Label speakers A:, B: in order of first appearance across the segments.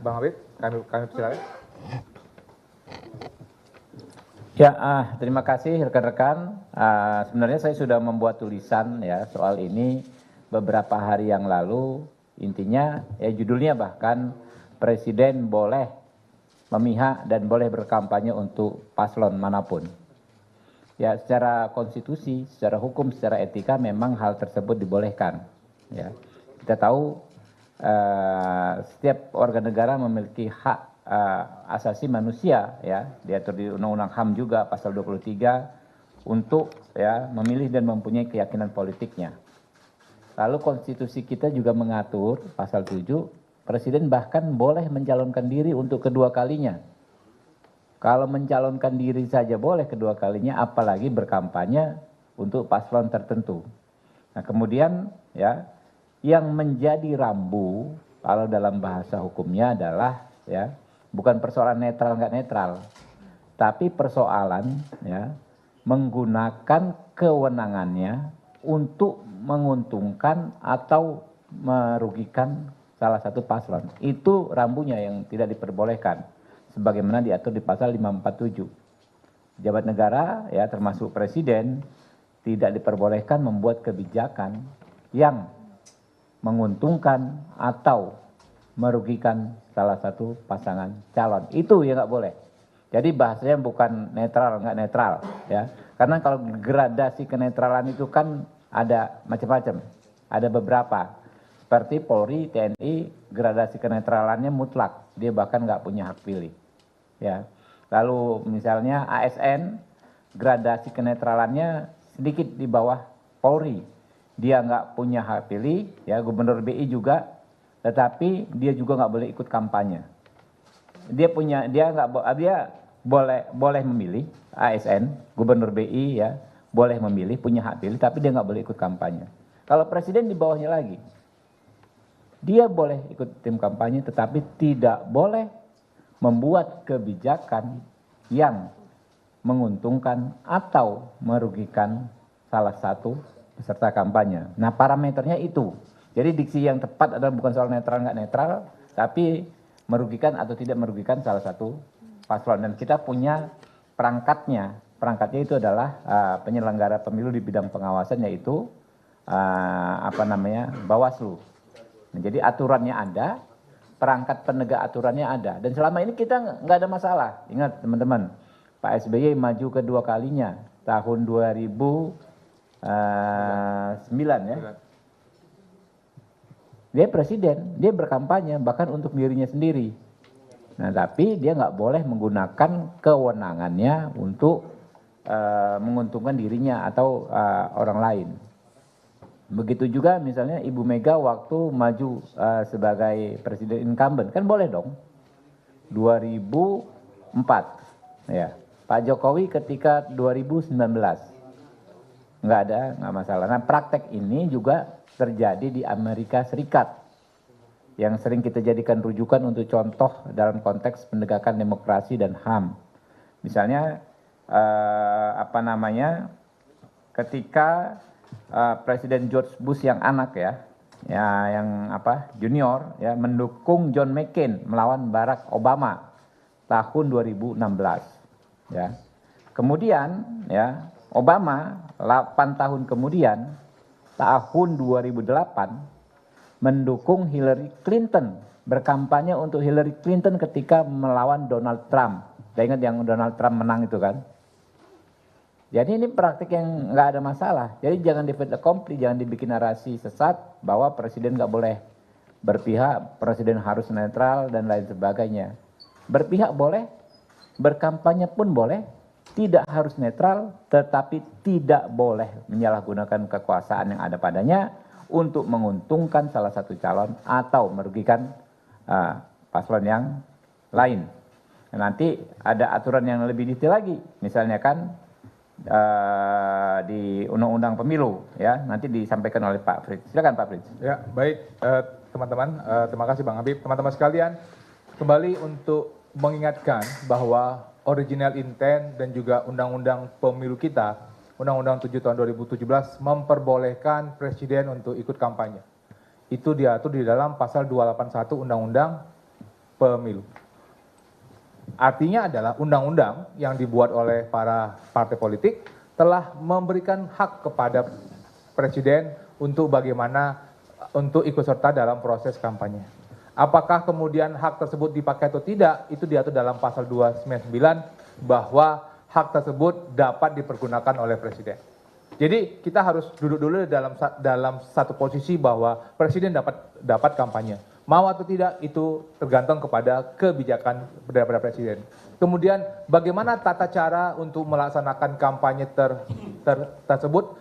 A: Bang Habib, kami persilakan.
B: Ya, terima kasih rekan-rekan. Sebenarnya saya sudah membuat tulisan ya soal ini beberapa hari yang lalu. Intinya ya judulnya bahkan Presiden boleh memihak dan boleh berkampanye untuk paslon manapun. Ya, secara konstitusi, secara hukum, secara etika memang hal tersebut dibolehkan. Ya, kita tahu setiap warga negara memiliki hak asasi manusia, ya, diatur di Undang-Undang HAM juga pasal 23 untuk ya memilih dan mempunyai keyakinan politiknya. Lalu konstitusi kita juga mengatur pasal 7, presiden bahkan boleh mencalonkan diri untuk kedua kalinya. Kalau mencalonkan diri saja boleh kedua kalinya, apalagi berkampanye untuk paslon tertentu. Nah, kemudian ya yang menjadi rambu kalau dalam bahasa hukumnya adalah ya bukan persoalan netral nggak netral, tapi persoalan ya menggunakan kewenangannya untuk menguntungkan atau merugikan salah satu paslon. Itu rambunya yang tidak diperbolehkan sebagaimana diatur di pasal 547. Pejabat negara ya termasuk presiden tidak diperbolehkan membuat kebijakan yang menguntungkan atau merugikan salah satu pasangan calon. Itu yang nggak boleh. Jadi bahasanya bukan netral nggak netral ya. Karena kalau gradasi kenetralan itu kan ada macam-macam. Ada beberapa. Seperti Polri, TNI, gradasi kenetralannya mutlak. Dia bahkan nggak punya hak pilih. Ya. Lalu misalnya ASN, gradasi kenetralannya sedikit di bawah Polri. Dia nggak punya hak pilih, ya Gubernur BI juga, tetapi dia juga nggak boleh ikut kampanye. Dia boleh memilih ASN, Gubernur BI ya boleh memilih, punya hak pilih, tapi dia nggak boleh ikut kampanye. Kalau presiden di bawahnya lagi, dia boleh ikut tim kampanye, tetapi tidak boleh membuat kebijakan yang menguntungkan atau merugikan salah satu peserta kampanye. Nah, parameternya itu. Jadi diksi yang tepat adalah bukan soal netral nggak netral, tapi merugikan atau tidak merugikan salah satu paslon. Dan kita punya perangkatnya. Perangkatnya itu adalah penyelenggara pemilu di bidang pengawasan, yaitu Bawaslu. Nah, jadi aturannya ada, perangkat penegak aturannya ada. Dan selama ini kita nggak ada masalah. Ingat teman-teman, Pak SBY maju kedua kalinya tahun 2009 ya. Dia presiden, dia berkampanye bahkan untuk dirinya sendiri. Nah, tapi dia nggak boleh menggunakan kewenangannya untuk menguntungkan dirinya atau orang lain. Begitu juga misalnya Ibu Mega waktu maju sebagai presiden incumbent, kan boleh dong. 2004 ya. Pak Jokowi ketika 2019 nggak masalah. Nah, praktek ini juga terjadi di Amerika Serikat yang sering kita jadikan rujukan untuk contoh dalam konteks penegakan demokrasi dan HAM. Misalnya ketika Presiden George Bush yang anak junior ya mendukung John McCain melawan Barack Obama tahun 2016 ya. Kemudian ya Obama 8 tahun kemudian tahun 2008 mendukung Hillary Clinton, berkampanye untuk Hillary Clinton ketika melawan Donald Trump. Saya ingat yang Donald Trump menang itu kan. Jadi ini praktik yang nggak ada masalah. Jadi jangan di fait accompli, jangan dibikin narasi sesat bahwa presiden nggak boleh berpihak, presiden harus netral dan lain sebagainya. Berpihak boleh, berkampanye pun boleh, tidak harus netral, tetapi tidak boleh menyalahgunakan kekuasaan yang ada padanya untuk menguntungkan salah satu calon atau merugikan paslon yang lain. Nah, nanti ada aturan yang lebih detail lagi, misalnya kan di Undang-Undang Pemilu ya, nanti disampaikan oleh Pak Fritz. Silakan Pak Fritz.
A: Ya, baik teman-teman, terima kasih Bang Habib. Teman-teman sekalian, kembali untuk mengingatkan bahwa original intent dan juga Undang-Undang Pemilu kita, Undang-Undang 7 tahun 2017 memperbolehkan presiden untuk ikut kampanye. Itu diatur di dalam pasal 281 Undang-Undang pemilu. Artinya adalah undang-undang yang dibuat oleh para partai politik telah memberikan hak kepada presiden untuk bagaimana untuk ikut serta dalam proses kampanye. Apakah kemudian hak tersebut dipakai atau tidak, itu diatur dalam pasal 299 bahwa hak tersebut dapat dipergunakan oleh presiden. Jadi kita harus duduk dulu dalam satu posisi bahwa presiden dapat kampanye. Mau atau tidak itu tergantung kepada kebijakan daripada presiden. Kemudian bagaimana tata cara untuk melaksanakan kampanye tersebut,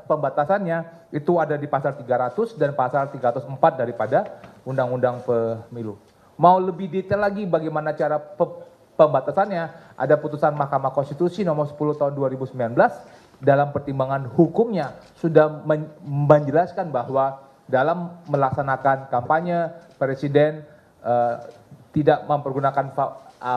A: pembatasannya itu ada di pasal 300 dan pasal 304 daripada Undang-Undang Pemilu. Mau lebih detail lagi bagaimana cara pembatasannya, ada putusan Mahkamah Konstitusi nomor 10 tahun 2019 dalam pertimbangan hukumnya sudah menjelaskan bahwa dalam melaksanakan kampanye, presiden tidak mempergunakan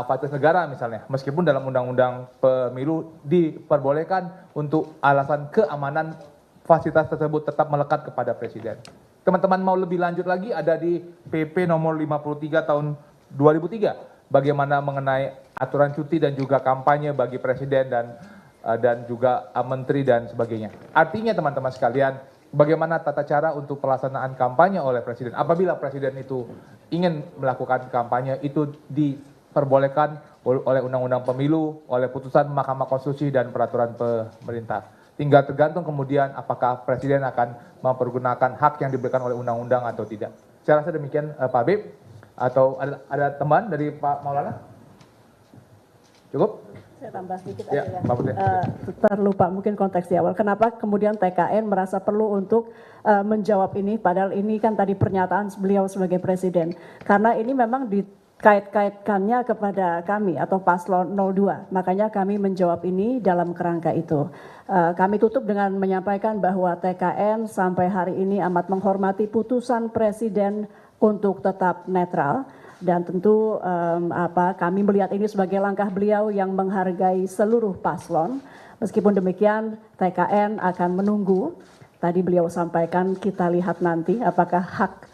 A: fasilitas negara misalnya, meskipun dalam undang-undang pemilu diperbolehkan untuk alasan keamanan fasilitas tersebut tetap melekat kepada presiden. Teman-teman mau lebih lanjut lagi ada di PP nomor 53 tahun 2003, bagaimana mengenai aturan cuti dan juga kampanye bagi presiden dan juga menteri dan sebagainya. Artinya teman-teman sekalian, bagaimana tata cara untuk pelaksanaan kampanye oleh presiden. Apabila presiden itu ingin melakukan kampanye, itu diperbolehkan oleh Undang-Undang Pemilu, oleh putusan Mahkamah Konstitusi dan peraturan pemerintah. Tinggal tergantung kemudian apakah presiden akan mempergunakan hak yang diberikan oleh undang-undang atau tidak. Saya rasa demikian Pak Habib. Atau ada teman dari Pak Maulana? Cukup?
C: Saya tambah sedikit
A: Ya,
C: aja
A: Pak Putri.
C: terlupa mungkin konteks di awal. Kenapa kemudian TKN merasa perlu untuk menjawab ini, padahal ini kan tadi pernyataan beliau sebagai presiden. Karena ini memang dikait-kaitkannya kepada kami atau paslon 02. Makanya kami menjawab ini dalam kerangka itu. Kami tutup dengan menyampaikan bahwa TKN sampai hari ini amat menghormati putusan presiden untuk tetap netral. Dan tentu kami melihat ini sebagai langkah beliau yang menghargai seluruh paslon. Meskipun demikian TKN akan menunggu. Tadi beliau sampaikan kita lihat nanti apakah hak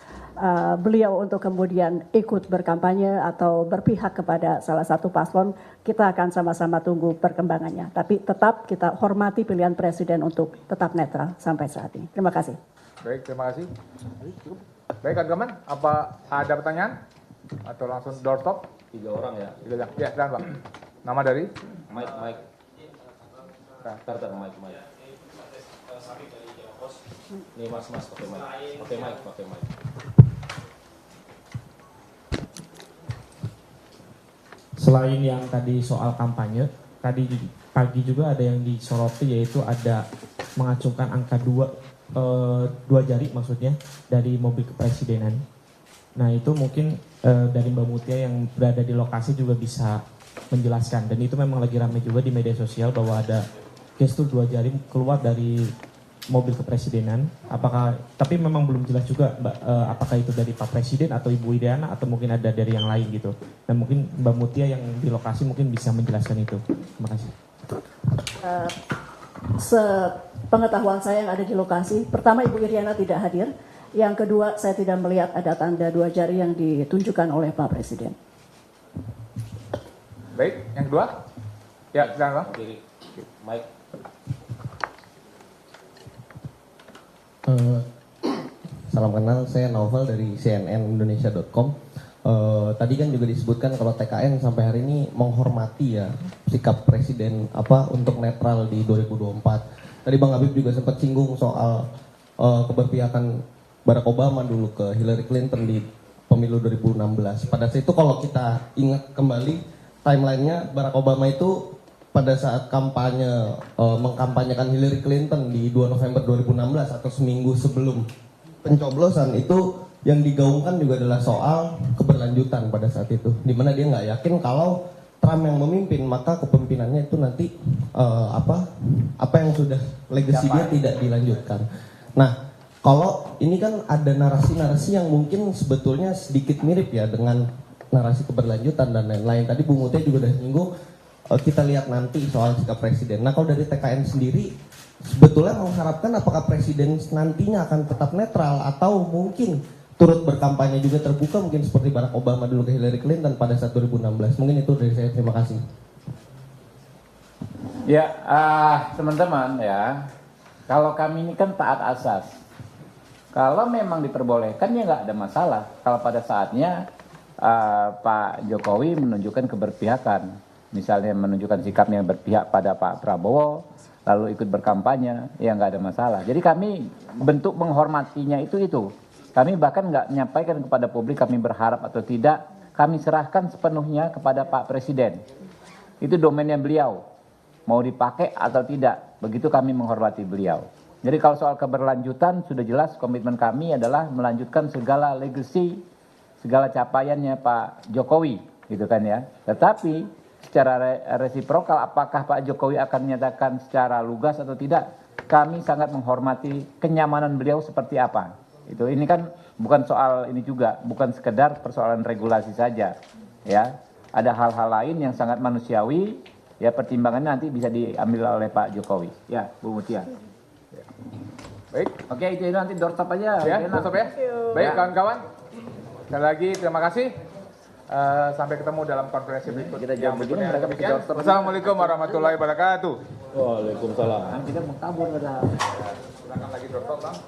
C: beliau untuk kemudian ikut berkampanye atau berpihak kepada salah satu paslon. Kita akan sama-sama tunggu perkembangannya. Tapi tetap kita hormati pilihan presiden untuk tetap netral sampai saat ini. Terima kasih.
A: Baik, terima kasih. Baik, teman-teman, apa ada pertanyaan? Atau langsung doorstop?
D: 3 orang ya.
A: Ya, silakan Pak. Nama dari?
D: Mike. Tartar Mike. Nih mas pakai mic.
E: Selain yang tadi soal kampanye, tadi pagi juga ada yang disoroti, yaitu ada mengacungkan angka 2 jari maksudnya dari mobil kepresidenan. Nah itu mungkin dari Mbak Mutia yang berada di lokasi juga bisa menjelaskan, dan itu memang lagi ramai juga di media sosial bahwa ada gestur 2 jari keluar dari mobil kepresidenan. Tapi memang belum jelas juga Mbak, apakah itu dari Pak Presiden atau Ibu Iriana atau mungkin ada dari yang lain gitu. Dan mungkin Mbak Mutia yang di lokasi mungkin bisa menjelaskan itu. Terima kasih.
C: Sepengetahuan saya yang ada di lokasi, pertama Ibu Iriana tidak hadir. Yang kedua, saya tidak melihat ada tanda 2 jari yang ditunjukkan oleh Pak Presiden.
A: Baik, yang kedua? Ya, silakan Pak.
D: Kiri. Mike.
F: Salam kenal, saya Novel dari cnnindonesia.com. Tadi kan juga disebutkan kalau TKN sampai hari ini menghormati ya sikap presiden untuk netral di 2024. Tadi Bang Habib juga sempat singgung soal keberpihakan Barack Obama dulu ke Hillary Clinton di pemilu 2016. Pada saat itu kalau kita ingat kembali timelinenya, Barack Obama itu pada saat kampanye mengkampanyekan Hillary Clinton di 2 November 2016 atau seminggu sebelum pencoblosan, itu yang digaungkan juga adalah soal keberlanjutan pada saat itu, dimana dia nggak yakin kalau Trump yang memimpin maka kepemimpinannya itu nanti apa yang sudah legasi dia tidak dilanjutkan. Nah kalau ini kan ada narasi-narasi yang mungkin sebetulnya sedikit mirip ya dengan narasi keberlanjutan dan lain-lain. Tadi Bu Mutia juga udah nyinggung, kita lihat nanti soal sikap presiden. Nah kalau dari TKN sendiri sebetulnya mengharapkan apakah presiden nantinya akan tetap netral atau mungkin turut berkampanye juga terbuka mungkin seperti Barack Obama dulu ke Hillary Clinton pada saat 2016. Mungkin itu dari saya, terima kasih.
B: Ya, teman-teman ya, kalau kami ini kan taat asas. Kalau memang diperbolehkan ya nggak ada masalah. Kalau pada saatnya Pak Jokowi menunjukkan keberpihakan, misalnya menunjukkan sikapnya berpihak pada Pak Prabowo, lalu ikut berkampanye, ya nggak ada masalah. Jadi kami bentuk menghormatinya itu. Kami bahkan nggak menyampaikan kepada publik kami berharap atau tidak, kami serahkan sepenuhnya kepada Pak Presiden. Itu domainnya beliau. Mau dipakai atau tidak, begitu kami menghormati beliau. Jadi kalau soal keberlanjutan sudah jelas komitmen kami adalah melanjutkan segala legacy, segala capaiannya Pak Jokowi, gitu kan ya. Tetapi secara resiprokal apakah Pak Jokowi akan menyatakan secara lugas atau tidak, kami sangat menghormati kenyamanan beliau seperti apa. Itu ini kan bukan soal ini juga, bukan sekedar persoalan regulasi saja, ya. Ada hal-hal lain yang sangat manusiawi. Ya pertimbangannya nanti bisa diambil oleh Pak Jokowi. Ya, Bu Mutia.
A: Baik,
B: Oke, itu nanti doorstop aja.
A: ya,
B: Enak.
A: stop ya. Baik, kawan-kawan. Sekali lagi terima kasih. Sampai ketemu dalam konferensi berikutnya.
B: Kita jam begini, mereka bisa doorstop.
A: Wassalamualaikum warahmatullahi wabarakatuh.
D: Waalaikumsalam.
B: Kita mau kabur pada.
A: Silakan lagi doorstop, Bang.